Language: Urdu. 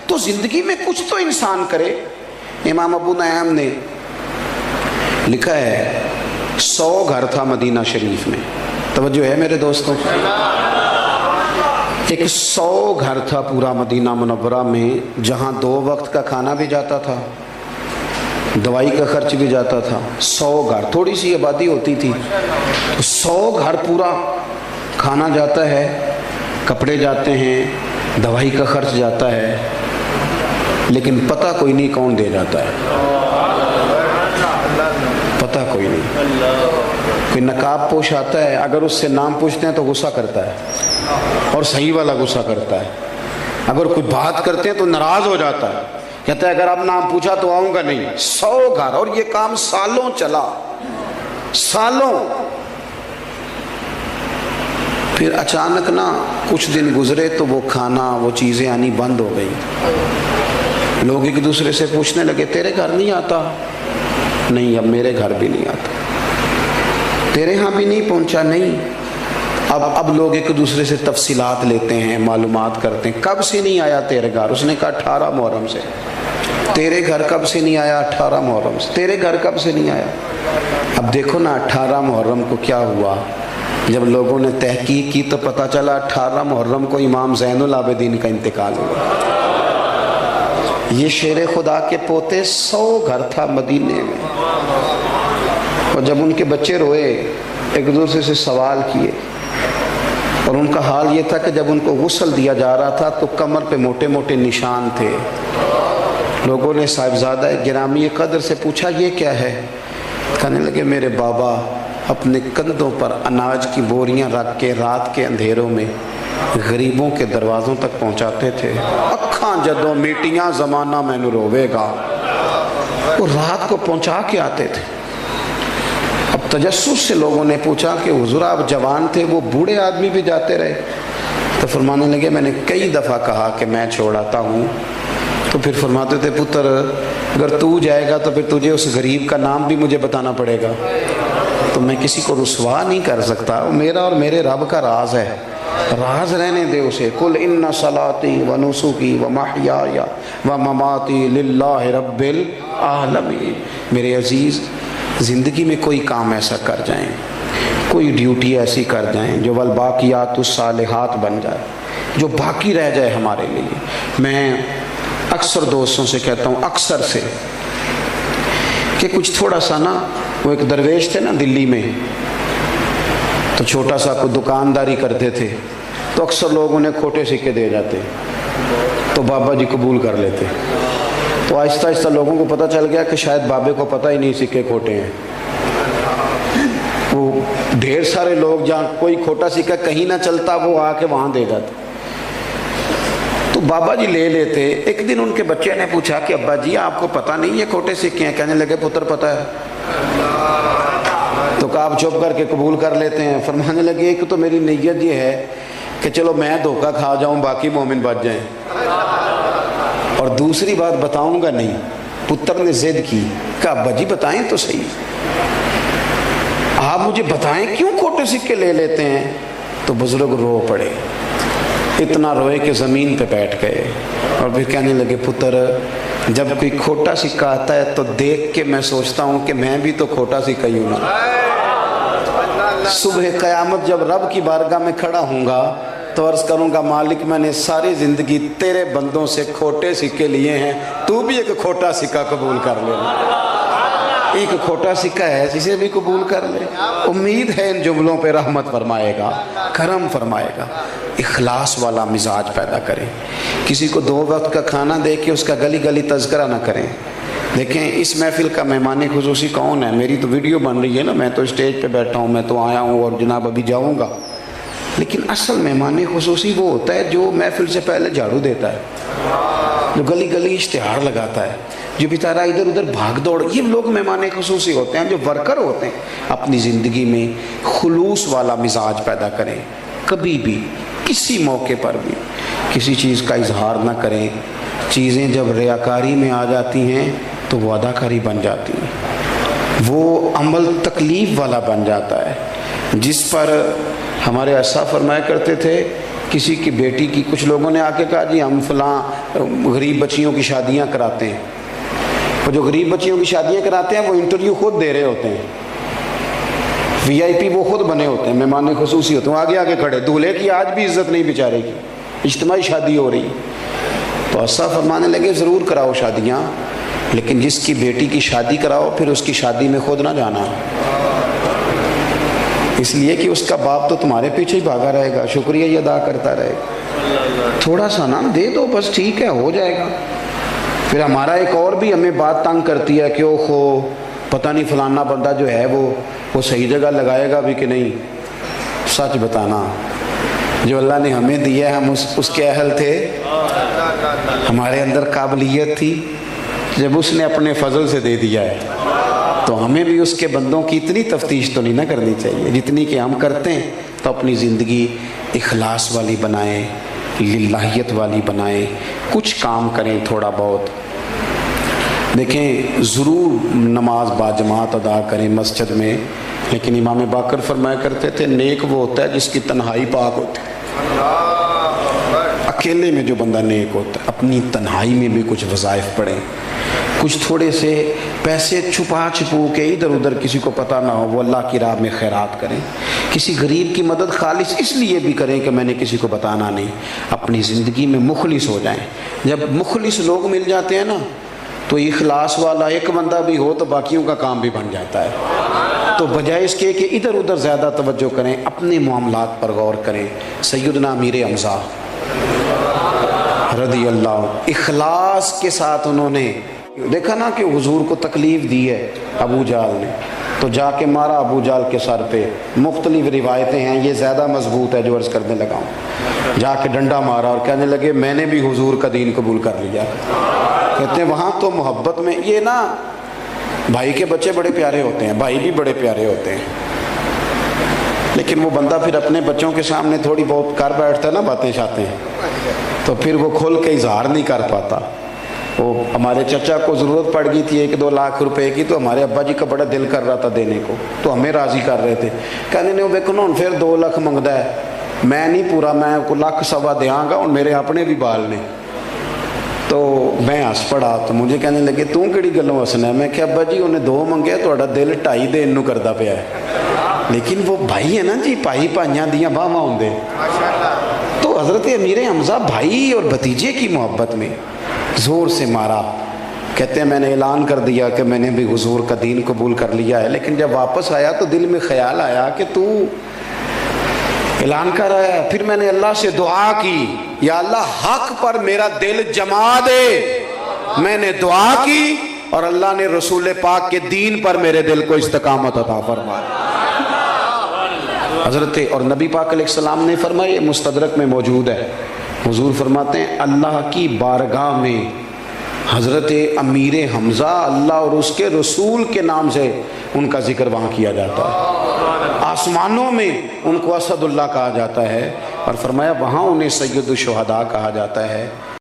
تو زندگی میں کچھ تو انسان کرے۔ امام ابو نعیم نے لکھا ہے 100 گھر تھا مدینہ شریف میں، توجہ ہے میرے دوستوں، ایک 100 گھر تھا پورا مدینہ منورہ میں، جہاں 2 وقت کا کھانا بھی جاتا تھا، دوائی کا خرچ بھی جاتا تھا۔ 100 گھر، تھوڑی سی آبادی ہوتی تھی، 100 گھر پورا کھانا جاتا ہے، کپڑے جاتے ہیں، دوائی کا خرچ جاتا ہے، لیکن پتہ کوئی نہیں کون دے جاتا ہے، پتہ کوئی نہیں۔ کوئی نقاب پوش آتا ہے، اگر اس سے نام پوچھتے ہیں تو غصہ کرتا ہے، اور صحیح والا غصہ کرتا ہے۔ اگر کوئی بات کرتے ہیں تو ناراض ہو جاتا ہے، کہتا ہے اگر آپ نام پوچھا تو آؤں گا نہیں۔ 100 گھر، اور یہ کام سالوں چلا، سالوں۔ پھر اچانک نا کچھ دن گزرے تو وہ کھانا، وہ چیزیں آنی بند ہو گئی۔ لوگ ایک دوسرے سے پوچھنے لگے تیرے گھر نہیں آتا؟ نہیں، اب میرے گھر بھی نہیں آتا۔ تیرے ہاں بھی نہیں پہنچا؟ نہیں۔ اب لوگ ایک دوسرے سے تفصیلات لیتے ہیں، معلومات کرتے ہیں، کب سے نہیں آیا تیرے گھر؟ اس نے کہا 18 محرم سے۔ تیرے گھر کب سے نہیں آیا؟ 18 محرم سے۔ تیرے گھر کب سے نہیں آیا؟ اب دیکھو نا 18 محرم کو کیا ہوا، جب لوگوں نے تحقیق کی تو پتہ چلا 18 محرم کو امام زین العابدین کا انتقال ہوا۔ یہ شیر خدا کے پوتے 100 گھر تھا مدینے میں، اور جب ان کے بچے روئے ایک دوسرے سے سوال کیے، اور ان کا حال یہ تھا کہ جب ان کو غسل دیا جا رہا تھا تو کمر پہ موٹے موٹے نشان تھے۔ لوگوں نے صاحبزادہ گرامی قدر سے پوچھا یہ کیا ہے؟ کہنے لگے میرے بابا اپنے کندھوں پر اناج کی بوریاں رکھ کے رات کے اندھیروں میں غریبوں کے دروازوں تک پہنچاتے تھے۔ اکھاں جدوں میٹیاں زمانہ مینوں روے گا، وہ رات کو پہنچا کے آتے تھے۔ اب تجسس سے لوگوں نے پوچھا کہ حضور آپ جوان تھے، وہ بوڑھے آدمی بھی جاتے رہے؟ تو فرمانے لگے میں نے کئی دفعہ کہا کہ میں چھوڑاتا ہوں، تو پھر فرماتے تھے پتر اگر تو جائے گا تو پھر تجھے اس غریب کا نام بھی مجھے بتانا پڑے گا، تو میں کسی کو رسوا نہیں کر سکتا، میرا اور میرے رب کا راز ہے، راز رہنے دے اسے۔ قل ان صلاتی و نسکی و محیای و مماتی للہ رب العالمین۔ میرے عزیز، زندگی میں کوئی کام ایسا کر جائیں، کوئی ڈیوٹی ایسی کر جائیں جو والباقیات الصالحات بن جائے، جو باقی رہ جائے ہمارے لیے۔ میں اکثر دوستوں سے کہتا ہوں، اکثر سے، کہ کچھ تھوڑا سا نا، وہ ایک درویش تھے نا دلی میں، تو چھوٹا سا کوئی دکانداری کرتے تھے، تو اکثر لوگ انہیں کھوٹے سکے دے جاتے، تو بابا جی قبول کر لیتے۔ تو آہستہ آہستہ لوگوں کو پتہ چل گیا کہ شاید بابے کو پتہ ہی نہیں سکے کھوٹے ہیں۔ وہ ڈھیر سارے لوگ جہاں کوئی کھوٹا سکہ کہیں نہ چلتا وہ آ کے وہاں دے جاتے، تو بابا جی لے لیتے۔ ایک دن ان کے بچے نے پوچھا کہ ابا جی آپ کو پتہ نہیں یہ کھوٹے سکے ہیں؟ کہنے لگے پتر پتہ ہے۔ تو کہا آپ چپ کر کے قبول کر لیتے ہیں؟ فرمانے لگے ایک تو میری نیت یہ ہے کہ چلو میں دھوکہ کھا جاؤں باقی مومن بچ جائیں، اور دوسری بات بتاؤں گا نہیں۔ پتر نے ضد کی، کہا ابا جی بتائیں تو صحیح، آپ مجھے بتائیں کیوں کھوٹے سکے لے لیتے ہیں؟ تو بزرگ رو پڑے، اتنا روئے کہ زمین پہ بیٹھ گئے، اور پھر کہنے لگے پتر جب کوئی کھوٹا سکہ آتا ہے تو دیکھ کے میں سوچتا ہوں کہ میں بھی تو کھوٹا سکہ ہی ہوں نا۔ صبح قیامت جب رب کی بارگاہ میں کھڑا ہوں گا تو عرض کروں گا مالک میں نے ساری زندگی تیرے بندوں سے کھوٹے سکے لیے ہیں، تو بھی ایک کھوٹا سکہ قبول کر لے۔ ایک کھوٹا سکہ ہے جسے بھی قبول کر لے۔ امید ہے ان جملوں پہ رحمت فرمائے گا، کرم فرمائے گا۔ اخلاص والا مزاج پیدا کریں، کسی کو 2 وقت کا کھانا دے کے اس کا گلی گلی تذکرہ نہ کریں۔ دیکھیں اس محفل کا مہمان خصوصی کون ہے؟ میری تو ویڈیو بن رہی ہے نا، میں تو اسٹیج پہ بیٹھا ہوں، میں تو آیا ہوں اور جناب ابھی جاؤں گا، لیکن اصل مہمان خصوصی وہ ہوتا ہے جو محفل سے پہلے جھاڑو دیتا ہے، جو گلی گلی اشتہار لگاتا ہے، جو بیچارہ ادھر ادھر بھاگ دوڑ، یہ لوگ مہمان خصوصی ہوتے ہیں، جو ورکر ہوتے ہیں۔ اپنی زندگی میں خلوص والا مزاج پیدا کریں، کبھی بھی کسی موقع پر بھی کسی چیز کا اظہار نہ کریں۔ چیزیں جب ریاکاری میں آ جاتی ہیں تو وہ اداکاری بن جاتی ہیں، وہ عمل تکلیف والا بن جاتا ہے، جس پر ہمارے اسا فرمایا کرتے تھے کسی کی بیٹی کی، کچھ لوگوں نے آ کے کہا جی ہم فلاں غریب بچیوں کی شادیاں کراتے ہیں. وہ جو غریب بچیوں کی شادیاں کراتے ہیں وہ انٹرویو خود دے رہے ہوتے ہیں، VIP وہ خود بنے ہوتے ہیں، مہمان خصوصی ہوتے ہیں، آگے آگے کھڑے، دولہے کی آج بھی عزت نہیں بیچارے کی، اجتماعی شادی ہو رہی. تو اسا فرمانے لگے ضرور کراؤ شادیاں، لیکن جس کی بیٹی کی شادی کراؤ پھر اس کی شادی میں خود نہ جانا، اس لیے کہ اس کا باپ تو تمہارے پیچھے ہی بھاگا رہے گا، شکریہ ہی ادا کرتا رہے گا. تھوڑا سا نا دے دو بس، ٹھیک ہے ہو جائے گا. پھر ہمارا ایک اور بھی ہمیں بات تنگ کرتی ہے کہ اوہو پتہ نہیں فلانا بندہ جو ہے وہ صحیح جگہ لگائے گا بھی کہ نہیں. سچ بتانا، جو اللہ نے ہمیں دیا ہے ہم اس کے اہل تھے، ہمارے اندر قابلیت تھی، جب اس نے اپنے فضل سے دے دیا ہے تو ہمیں بھی اس کے بندوں کی اتنی تفتیش تو نہیں نہ کرنی چاہیے جتنی کہ ہم کرتے ہیں. تو اپنی زندگی اخلاص والی بنائیں، للہیت والی بنائیں، کچھ کام کریں تھوڑا بہت. دیکھیں ضرور نماز باجماعت ادا کریں مسجد میں، لیکن امام باقر فرمایا کرتے تھے نیک وہ ہوتا ہے جس کی تنہائی پاک ہوتی ہے. اکیلے میں جو بندہ نیک ہوتا ہے، اپنی تنہائی میں بھی کچھ وظائف پڑھیں، کچھ تھوڑے سے پیسے چھپا چھپو کے ادھر ادھر کسی کو پتہ نہ ہو، وہ اللہ کی راہ میں خیرات کریں. کسی غریب کی مدد خالص اس لیے بھی کریں کہ میں نے کسی کو بتانا نہیں. اپنی زندگی میں مخلص ہو جائیں. جب مخلص لوگ مل جاتے ہیں نا تو اخلاص والا ایک بندہ بھی ہو تو باقیوں کا کام بھی بن جاتا ہے. تو بجائے اس کے کہ ادھر ادھر زیادہ توجہ کریں، اپنے معاملات پر غور کریں. سیدنا امیر حمزہ رضی اللہ اخلاص کے ساتھ انہوں نے دیکھا نا کہ حضور کو تکلیف دی ہے ابو جہل نے، تو جا کے مارا ابو جہل کے سر پہ. مختلف روایتیں ہیں، یہ زیادہ مضبوط ہے جو عرض کرنے لگا ہوں. جا کے ڈنڈا مارا اور کہنے لگے میں نے بھی حضور کا دین قبول کر لیا. کہتے ہیں وہاں تو محبت میں یہ نا بھائی کے بچے بڑے پیارے ہوتے ہیں، بھائی بھی بڑے پیارے ہوتے ہیں، لیکن وہ بندہ پھر اپنے بچوں کے سامنے تھوڑی بہت کر بیٹھتا ہے نا باتیں شاتیں، تو پھر وہ کھل کے اظہار نہیں کر پاتا. وہ ہمارے چچا کو ضرورت پڑ گئی تھی 1-2 لاکھ روپے کی، تو ہمارے ابا جی کا بڑا دل کر رہا تھا دینے کو، تو ہمیں راضی کر رہے تھے. کہنے نے وہ دیکھو نا پھر 2 لاکھ منگتا ہے، میں نہیں پورا، میں کو 1.25 دیاں گا، اور میرے اپنے بھی بال نے. تو میں ہس پڑا، تو مجھے کہنے لگے تو کہڑی گلوں ہسنا ہے؟ میں کہ ابا جی انہیں 2 منگے، تھوڑا دل 2.5 دین نو کردا پیا ہے. لیکن وہ بھائی ہے نا جی، بھائی بھائیاں دیاں باواں ہوندے. تو حضرت امیر حمزہ بھائی اور بھتیجے کی محبت میں زور سے مارا. کہتے ہیں میں نے اعلان کر دیا کہ میں نے بھی حضور کا دین قبول کر لیا ہے، لیکن جب واپس آیا تو دل میں خیال آیا کہ تو اعلان کر رہا ہے. پھر میں نے اللہ سے دعا کی، یا اللہ حق پر میرا دل جما دے. میں نے دعا کی اور اللہ نے رسول پاک کے دین پر میرے دل کو استقامت عطا فرما. حضرت اور نبی پاک علیہ السلام نے فرمایا، مستدرک میں موجود ہے، حضور فرماتے ہیں اللہ کی بارگاہ میں حضرت امیر حمزہ اللہ اور اس کے رسول کے نام سے ان کا ذکر وہاں کیا جاتا ہے. آسمانوں میں ان کو اسد اللہ کہا جاتا ہے، اور فرمایا وہاں انہیں سید الشہداء کہا جاتا ہے.